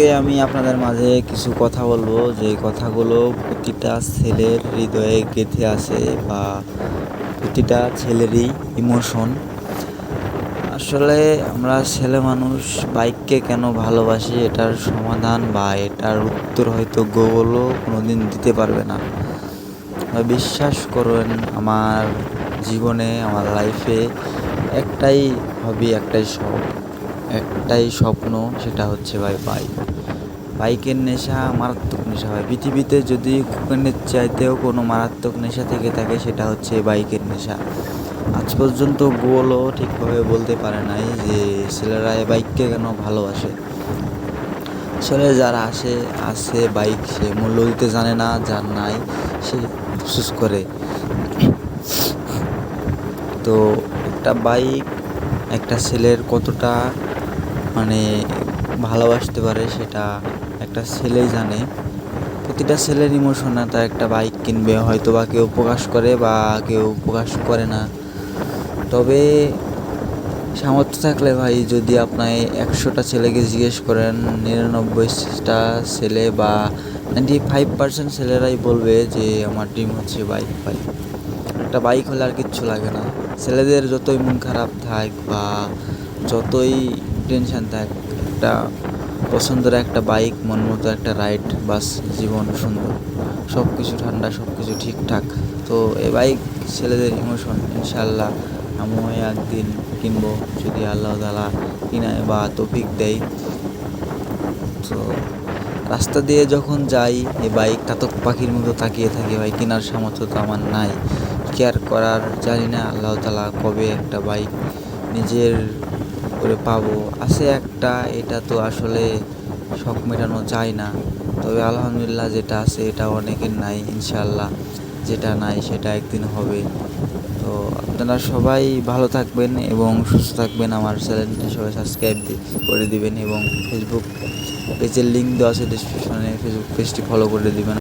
আজকে আমি আপনাদের মাঝে কিছু কথা বলবো, যে কথাগুলো প্রতিটা ছেলের হৃদয়ে গেঁথে আছে বা প্রতিটা ছেলেরই ইমোশন। আসলে আমরা ছেলে মানুষ বাইককে কেন ভালোবাসি, এটার সমাধান বা এটার উত্তর হয়তো গুগলও কোনোদিন দিতে পারবে না। বিশ্বাস করুন, আমার জীবনে, আমার লাইফে একটাই হবি, একটাই স্বপ্ন, সেটা হচ্ছে বাইক। বাইকের নেশা মারাত্মক নেশা হয়। পৃথিবীতে যদি কোকেনের চাইতেও কোনো মারাত্মক নেশা থেকে থাকে, সেটা হচ্ছে বাইকের নেশা। আজ পর্যন্ত গোলও ঠিকভাবে বলতে পারে নাই যে ছেলেরা এই বাইককে কেন ভালোবাসে। আসলে যারা আছে বাইক, সে মূল্য দিতে জানে না, যার নাই সে আফসোস করে। তো একটা বাইক একটা ছেলের কতটা মানে ভালোবাসতে পারে, সেটা একটা ছেলেই জানে। প্রতিটা ছেলের ইমোশনে তার একটা বাইক কিনবে, হয়তো বা কেউ প্রকাশ করে বা কেউ প্রকাশ করে না। তবে সামর্থ্য থাকলে ভাই, যদি আপনার 100টা ছেলেকে জিজ্ঞেস করেন, 99টা ছেলে বা 95% ছেলেরাই বলবে যে আমার ড্রিম হচ্ছে বাইক। একটা বাইক হলে আর কিচ্ছু লাগে না। ছেলেদের যতই মন খারাপ থাক বা যতই টেনশন থাক, একটা পছন্দের একটা বাইক, মন মতো একটা রাইড, বাস জীবন সুন্দর, সব কিছু ঠান্ডা, সব কিছু ঠিকঠাক। তো এই বাইক ছেলেদের ইমোশন। ইনশাল্লাহ আমিও একদিন কিনবো, যদি আল্লাহ তাআলা কিনায় বা তৌফিক দেয়। তো রাস্তা দিয়ে যখন যাই, এই বাইক চাতক পাখির মতো তাকিয়ে থাকি। ভাই, কেনার সামর্থ্য তো আমার নাই, কেয়ার করার জানি না আল্লাহ তাআলা কবে একটা বাইক নিজের করে পাবো। আছে একটা, এটা তো আসলে শখ মেটানো যায় না। তবে আলহামদুলিল্লাহ যেটা আছে এটা অনেকের নাই। ইনশাল্লাহ যেটা নাই সেটা একদিন হবে। তো আপনারা সবাই ভালো থাকবেন এবং সুস্থ থাকবেন। আমার চ্যানেলটি সবাই সাবস্ক্রাইব করে দিবেন এবং ফেসবুক পেজের লিঙ্ক দেওয়া আছে ডিসক্রিপশনে, ফেসবুক পেজটি ফলো করে দিবেন।